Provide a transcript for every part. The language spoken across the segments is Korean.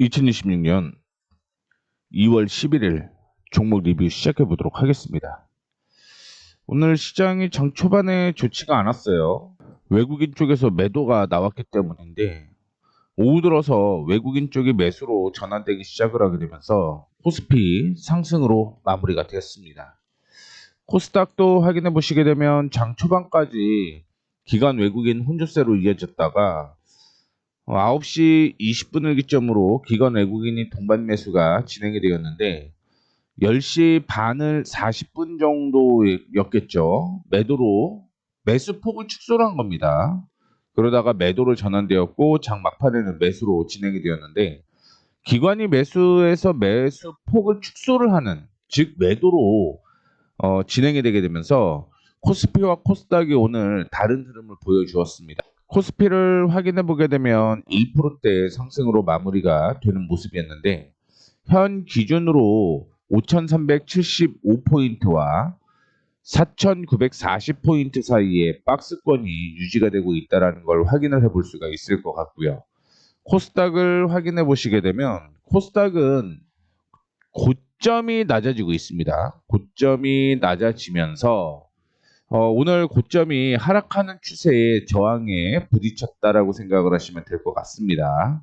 2026년 2월 11일 종목 리뷰 시작해 보도록 하겠습니다. 오늘 시장이 장 초반에 좋지가 않았어요. 외국인 쪽에서 매도가 나왔기 때문인데 오후 들어서 외국인 쪽이 매수로 전환되기 시작을 하게 되면서 코스피 상승으로 마무리가 되었습니다. 코스닥도 확인해 보시게 되면 장 초반까지 기관 외국인 혼조세로 이어졌다가 9시 20분을 기점으로 기관 외국인이 동반 매수가 진행이 되었는데 10시 반을 40분 정도였겠죠. 매도로 매수폭을 축소를 한 겁니다. 그러다가 매도로 전환되었고 장 막판에는 매수로 진행이 되었는데 기관이 매수해서 매수폭을 축소를 하는 즉 매도로 진행이 되게 되면서 코스피와 코스닥이 오늘 다른 흐름을 보여주었습니다. 코스피를 확인해 보게 되면 1%대 상승으로 마무리가 되는 모습이었는데 현 기준으로 5,375포인트와 4,940포인트 사이에 박스권이 유지가 되고 있다는 걸 확인을 해볼 수가 있을 것 같고요. 코스닥을 확인해 보시게 되면 코스닥은 고점이 낮아지고 있습니다. 고점이 낮아지면서 오늘 고점이 하락하는 추세의 저항에 부딪혔다라고 생각을 하시면 될 것 같습니다.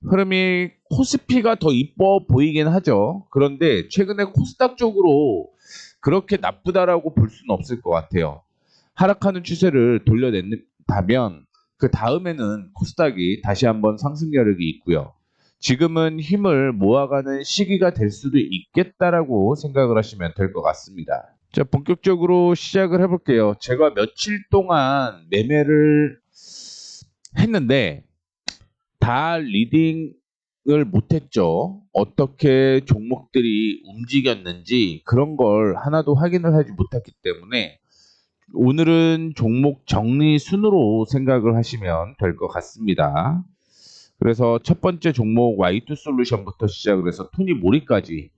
흐름이 코스피가 더 이뻐 보이긴 하죠. 그런데 최근에 코스닥 쪽으로 그렇게 나쁘다라고 볼 수는 없을 것 같아요. 하락하는 추세를 돌려낸다면 그 다음에는 코스닥이 다시 한번 상승 여력이 있고요. 지금은 힘을 모아가는 시기가 될 수도 있겠다라고 생각을 하시면 될 것 같습니다. 자, 본격적으로 시작을 해볼게요. 제가 며칠 동안 매매를 했는데 다 리딩을 못했죠. 어떻게 종목들이 움직였는지 그런 걸 하나도 확인을 하지 못했기 때문에 오늘은 종목 정리 순으로 생각을 하시면 될 것 같습니다. 그래서 첫 번째 종목 Y2 솔루션부터 시작을 해서 토니모리까지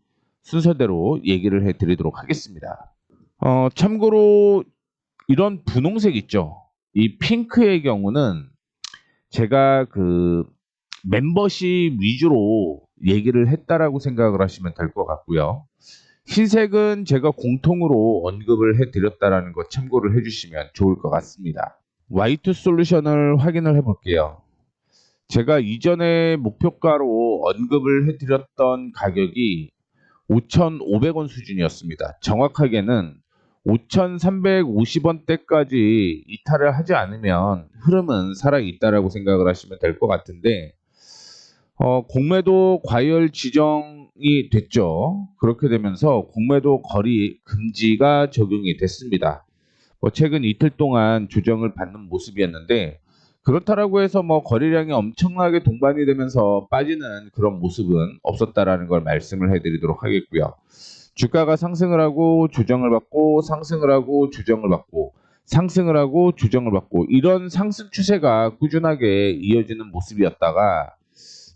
순서대로 얘기를 해드리도록 하겠습니다. 참고로 이런 분홍색 있죠. 이 핑크의 경우는 제가 그 멤버십 위주로 얘기를 했다라고 생각을 하시면 될 것 같고요. 흰색은 제가 공통으로 언급을 해드렸다라는 거 참고를 해주시면 좋을 것 같습니다. Y2 솔루션을 확인을 해볼게요. 제가 이전에 목표가로 언급을 해드렸던 가격이 5,500원 수준이었습니다. 정확하게는 5,350원대까지 이탈을 하지 않으면 흐름은 살아있다라고 생각을 하시면 될 것 같은데 공매도 과열 지정이 됐죠. 그렇게 되면서 공매도 거리 금지가 적용이 됐습니다. 최근 이틀 동안 조정을 받는 모습이었는데 그렇다라고 해서 거래량이 엄청나게 동반이 되면서 빠지는 그런 모습은 없었다라는 걸 말씀을 해드리도록 하겠고요. 주가가 상승을 하고 조정을 받고 상승을 하고 조정을 받고 상승을 하고 조정을 받고 이런 상승 추세가 꾸준하게 이어지는 모습이었다가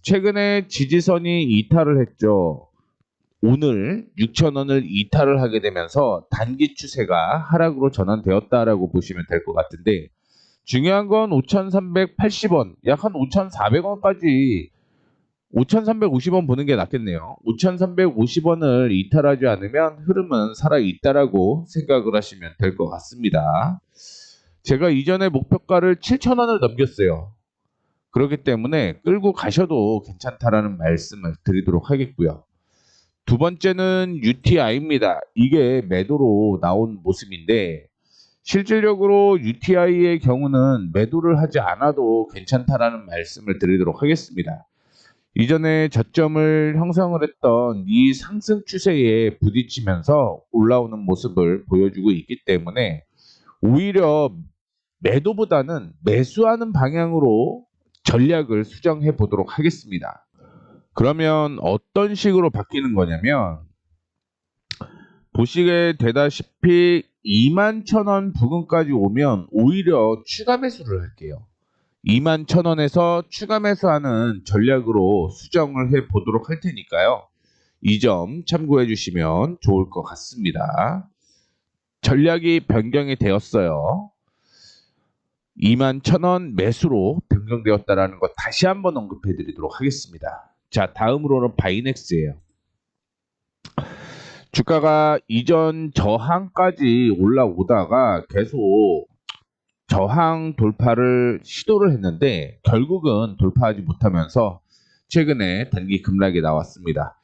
최근에 지지선이 이탈을 했죠. 오늘 6,000원을 이탈을 하게 되면서 단기 추세가 하락으로 전환되었다라고 보시면 될 것 같은데 중요한 건 5,380원, 약 한 5,400원까지 5,350원 보는 게 낫겠네요. 5,350원을 이탈하지 않으면 흐름은 살아있다라고 생각을 하시면 될 것 같습니다. 제가 이전에 목표가를 7,000원을 넘겼어요. 그렇기 때문에 끌고 가셔도 괜찮다라는 말씀을 드리도록 하겠고요. 두 번째는 UTI입니다. 이게 매도로 나온 모습인데 실질적으로 UTI의 경우는 매도를 하지 않아도 괜찮다라는 말씀을 드리도록 하겠습니다. 이전에 저점을 형성을 했던 이 상승 추세에 부딪히면서 올라오는 모습을 보여주고 있기 때문에 오히려 매도보다는 매수하는 방향으로 전략을 수정해 보도록 하겠습니다. 그러면 어떤 식으로 바뀌는 거냐면 보시게 되다시피 21,000원 부근까지 오면 오히려 추가 매수를 할게요. 21,000원에서 추가 매수하는 전략으로 수정을 해 보도록 할 테니까요. 이 점 참고해 주시면 좋을 것 같습니다. 전략이 변경이 되었어요. 21,000원 매수로 변경되었다는 것 다시 한번 언급해 드리도록 하겠습니다. 자, 다음으로는 바이넥스예요. 주가가 이전 저항까지 올라오다가 계속 저항 돌파를 시도를 했는데 결국은 돌파하지 못하면서 최근에 단기 급락이 나왔습니다.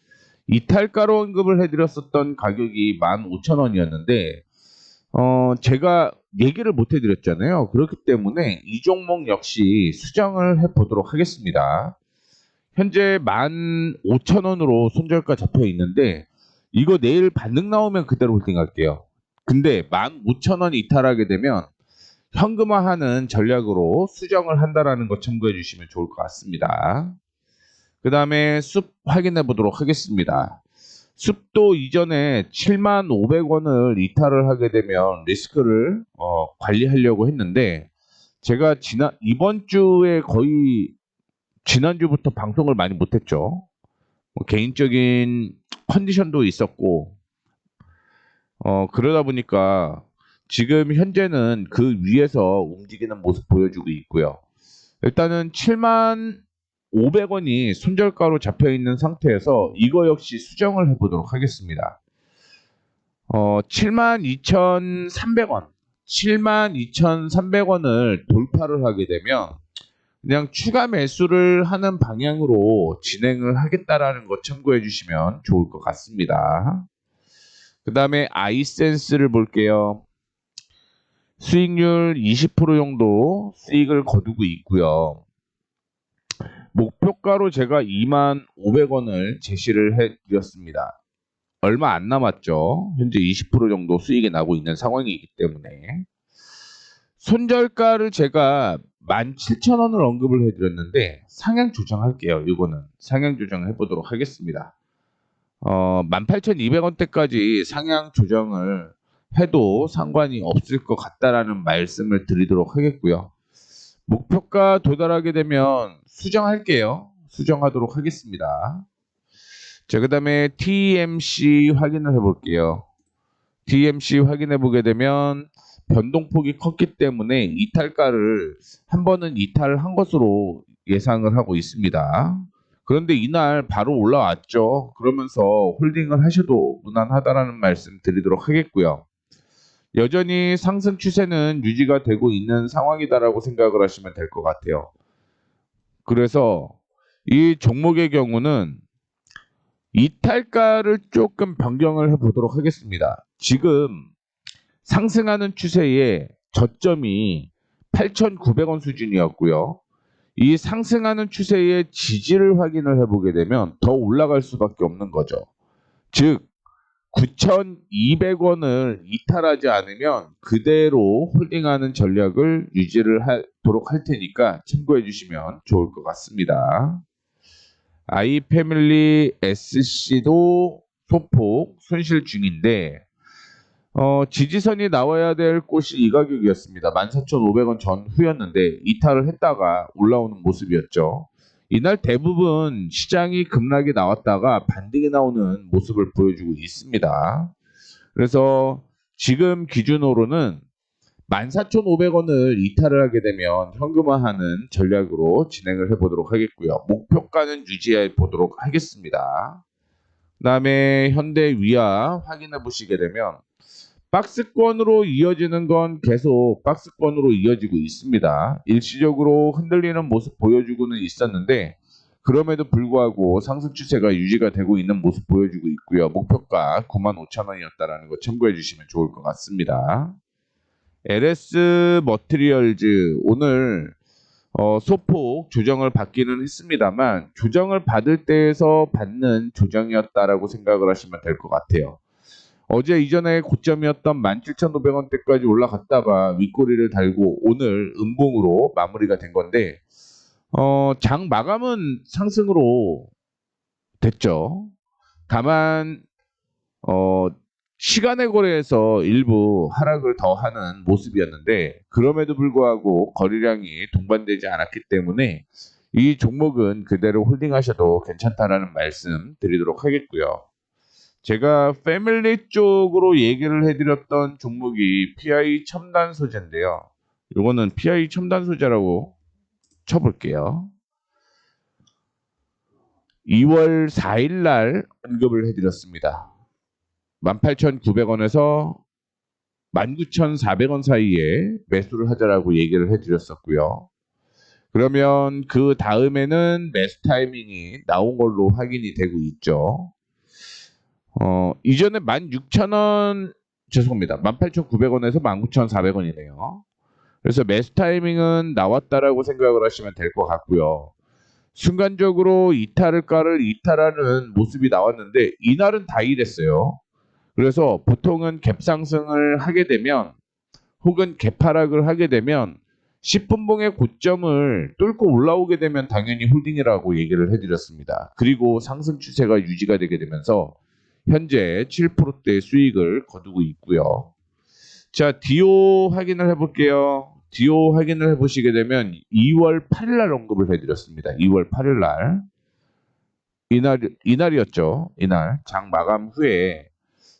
이탈가로 언급을 해드렸었던 가격이 15,000원이었는데 제가 얘기를 못 해드렸잖아요. 그렇기 때문에 이 종목 역시 수정을 해보도록 하겠습니다. 현재 15,000원으로 손절가 잡혀 있는데 이거 내일 반등 나오면 그대로 홀딩할게요. 근데 15,000원 이탈하게 되면 현금화하는 전략으로 수정을 한다라는 거 참고해 주시면 좋을 것 같습니다. 그 다음에 숲 확인해 보도록 하겠습니다. 숲도 이전에 7,500원을 이탈을 하게 되면 리스크를 관리하려고 했는데 제가 이번 주에 거의 지난주부터 방송을 많이 못했죠. 개인적인 컨디션도 있었고 그러다 보니까 지금 현재는 그 위에서 움직이는 모습 보여주고 있고요. 일단은 7,500원이 손절가로 잡혀 있는 상태에서 이거 역시 수정을 해보도록 하겠습니다. 72,300원, 72,300원을 돌파를 하게 되면 그냥 추가 매수를 하는 방향으로 진행을 하겠다라는 거 참고해 주시면 좋을 것 같습니다. 그 다음에 아이센스를 볼게요. 수익률 20% 정도 수익을 거두고 있고요. 목표가로 제가 25,500원을 제시를 해드렸습니다. 얼마 안 남았죠. 현재 20% 정도 수익이 나고 있는 상황이기 때문에 손절가를 제가 17,000원을 언급을 해드렸는데 상향 조정할게요. 이거는 상향 조정을 해보도록 하겠습니다. 18,200원대까지 상향 조정을 해도 상관이 없을 것 같다라는 말씀을 드리도록 하겠고요. 목표가 도달하게 되면 수정할게요. 수정하도록 하겠습니다. 자, 그 다음에 TMC 확인을 해볼게요. TMC 확인해 보게 되면 변동폭이 컸기 때문에 이탈가를 한 번은 이탈한 것으로 예상을 하고 있습니다. 그런데 이날 바로 올라왔죠. 그러면서 홀딩을 하셔도 무난하다라는 말씀 드리도록 하겠고요. 여전히 상승 추세는 유지가 되고 있는 상황이다라고 생각을 하시면 될 것 같아요. 그래서 이 종목의 경우는 이탈가를 조금 변경을 해보도록 하겠습니다. 지금 상승하는 추세의 저점이 8,900원 수준이었고요. 이 상승하는 추세의 지지를 확인을 해보게 되면 더 올라갈 수밖에 없는 거죠. 즉 9,200원을 이탈하지 않으면 그대로 홀딩하는 전략을 유지를 하도록 할 테니까 참고해 주시면 좋을 것 같습니다. 아이패밀리 SC도 소폭 손실 중인데 지지선이 나와야 될 곳이 이 가격이었습니다. 14,500원 전후였는데 이탈을 했다가 올라오는 모습이었죠. 이날 대부분 시장이 급락이 나왔다가 반등이 나오는 모습을 보여주고 있습니다. 그래서 지금 기준으로는 14,500원을 이탈을 하게 되면 현금화하는 전략으로 진행을 해보도록 하겠고요. 목표가는 유지해 보도록 하겠습니다. 그 다음에 현대위아 확인해 보시게 되면 박스권으로 이어지는 건 계속 박스권으로 이어지고 있습니다. 일시적으로 흔들리는 모습 보여주고는 있었는데 그럼에도 불구하고 상승 추세가 유지가 되고 있는 모습 보여주고 있고요. 목표가 95,000원이었다라는 거 참고해 주시면 좋을 것 같습니다. LS 머티리얼즈 오늘 소폭 조정을 받기는 했습니다만 조정을 받을 때에서 받는 조정이었다라고 생각을 하시면 될 것 같아요. 어제 이전에 고점이었던 17,500원대까지 올라갔다가 윗꼬리를 달고 오늘 음봉으로 마무리가 된 건데 장 마감은 상승으로 됐죠. 다만 시간의 거래에서 일부 하락을 더하는 모습이었는데 그럼에도 불구하고 거래량이 동반되지 않았기 때문에 이 종목은 그대로 홀딩하셔도 괜찮다라는 말씀 드리도록 하겠고요. 제가 패밀리 쪽으로 얘기를 해드렸던 종목이 PI 첨단 소재인데요. 이거는 PI 첨단 소재라고 쳐볼게요. 2월 4일 날 언급을 해드렸습니다. 18,900원에서 19,400원 사이에 매수를 하자라고 얘기를 해드렸었고요. 그러면 그 다음에는 매수 타이밍이 나온 걸로 확인이 되고 있죠. 이전에 16,000원, 죄송합니다. 18,900원에서 19,400원이네요. 그래서 매수 타이밍은 나왔다라고 생각을 하시면 될 것 같고요. 순간적으로 이탈을가를 이탈하는 모습이 나왔는데 이날은 다 이랬어요. 그래서 보통은 갭 상승을 하게 되면 혹은 갭 하락을 하게 되면 10분봉의 고점을 뚫고 올라오게 되면 당연히 홀딩이라고 얘기를 해드렸습니다. 그리고 상승 추세가 유지가 되게 되면서 현재 7%대 수익을 거두고 있고요. 자, 디오 확인을 해볼게요. 디오 확인을 해보시게 되면 2월 8일 날 언급을 해드렸습니다. 2월 8일 날. 이날이었죠. 이날. 장 마감 후에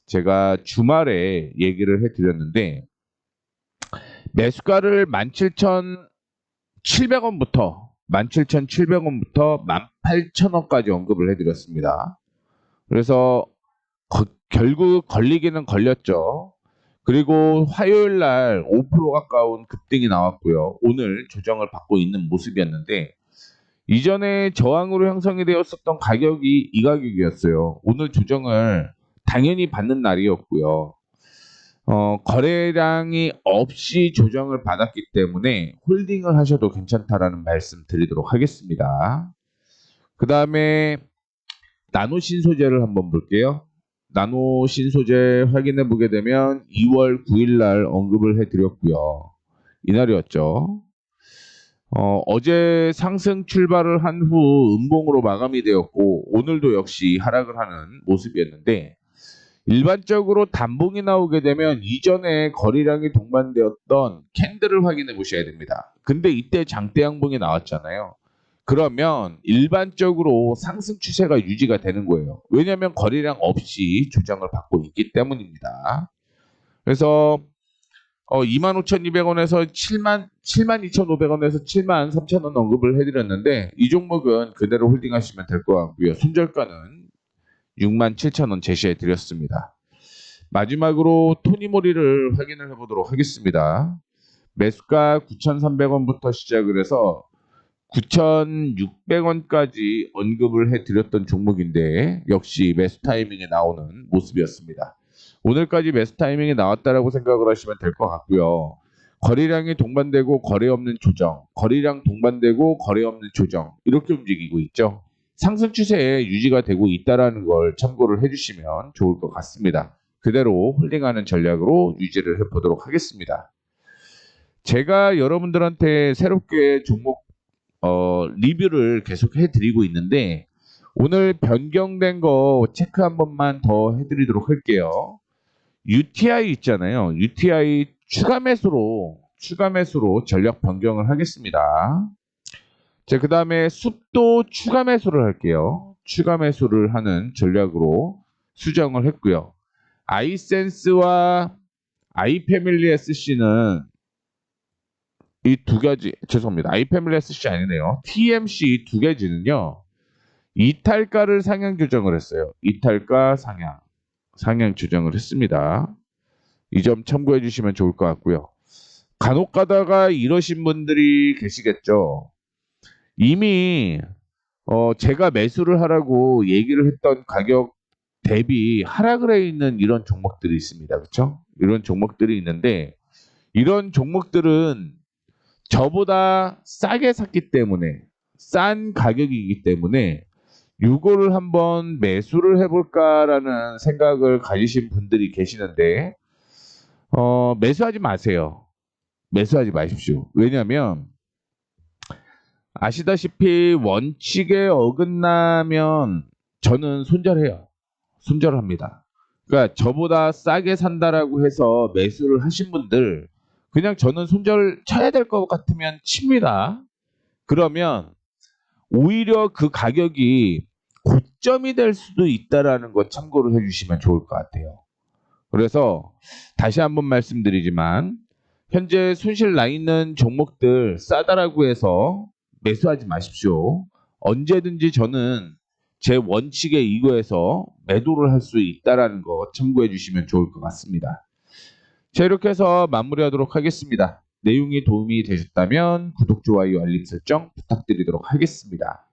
제가 주말에 얘기를 해드렸는데 매수가를 17,700원부터 18,000원까지 언급을 해드렸습니다. 그래서 결국 걸리기는 걸렸죠. 그리고 화요일 날 5% 가까운 급등이 나왔고요. 오늘 조정을 받고 있는 모습이었는데 이전에 저항으로 형성이 되었었던 가격이 이 가격이었어요. 오늘 조정을 당연히 받는 날이었고요. 거래량이 없이 조정을 받았기 때문에 홀딩을 하셔도 괜찮다라는 말씀 드리도록 하겠습니다. 그 다음에 나노 신소재를 한번 볼게요. 나노 신소재 확인해 보게 되면 2월 9일 날 언급을 해드렸고요. 이날이었죠. 어제 상승 출발을 한 후 음봉으로 마감이 되었고 오늘도 역시 하락을 하는 모습이었는데 일반적으로 단봉이 나오게 되면 이전에 거래량이 동반되었던 캔들을 확인해 보셔야 됩니다. 근데 이때 장대 양봉이 나왔잖아요. 그러면 일반적으로 상승 추세가 유지가 되는 거예요. 왜냐하면 거래량 없이 조정을 받고 있기 때문입니다. 그래서 25,200원에서 72,500원에서 73,000원 언급을 해드렸는데 이 종목은 그대로 홀딩하시면 될 것 같고요. 손절가는 67,000원 제시해 드렸습니다. 마지막으로 토니모리를 확인을 해보도록 하겠습니다. 매수가 9,300원부터 시작을 해서 9,600원까지 언급을 해드렸던 종목인데 역시 매수 타이밍에 나오는 모습이었습니다. 오늘까지 매수 타이밍이 나왔다라고 생각을 하시면 될 것 같고요. 거래량이 동반되고 거래 없는 조정, 거래량 동반되고 거래 없는 조정 이렇게 움직이고 있죠. 상승 추세에 유지가 되고 있다는 걸 참고를 해주시면 좋을 것 같습니다. 그대로 홀딩하는 전략으로 유지를 해보도록 하겠습니다. 제가 여러분들한테 새롭게 종목 리뷰를 계속 해드리고 있는데 오늘 변경된 거 체크 한 번만 더 해드리도록 할게요. UTI 있잖아요. UTI 추가 매수로 전략 변경을 하겠습니다. 자, 그 다음에 숲도 추가 매수를 할게요. 추가 매수를 하는 전략으로 수정을 했고요. 아이센스와 아이패밀리 SC는 이 두 가지, 죄송합니다. 아이패밀리 SC 아니네요. TMC 두 가지는요. 이탈가를 상향 조정을 했어요. 이탈가 상향 조정을 했습니다. 이 점 참고해 주시면 좋을 것 같고요. 간혹 가다가 이러신 분들이 계시겠죠. 이미 제가 매수를 하라고 얘기를 했던 가격 대비 하락을 해 있는 이런 종목들이 있습니다. 그렇죠? 이런 종목들이 있는데 이런 종목들은 저보다 싸게 샀기 때문에 싼 가격이기 때문에 이거를 한번 매수를 해볼까라는 생각을 가지신 분들이 계시는데 매수하지 마세요. 매수하지 마십시오. 왜냐하면 아시다시피 원칙에 어긋나면 저는 손절해요. 손절합니다. 그러니까 저보다 싸게 산다라고 해서 매수를 하신 분들 그냥 저는 손절 쳐야 될 것 같으면 칩니다. 그러면 오히려 그 가격이 고점이 될 수도 있다라는 거 참고를 해주시면 좋을 것 같아요. 그래서 다시 한번 말씀드리지만 현재 손실 나 있는 종목들 싸다라고 해서 매수하지 마십시오. 언제든지 저는 제 원칙에 의거해서 매도를 할 수 있다라는 거 참고해 주시면 좋을 것 같습니다. 자, 이렇게 해서 마무리하도록 하겠습니다. 내용이 도움이 되셨다면 구독, 좋아요, 알림 설정 부탁드리도록 하겠습니다.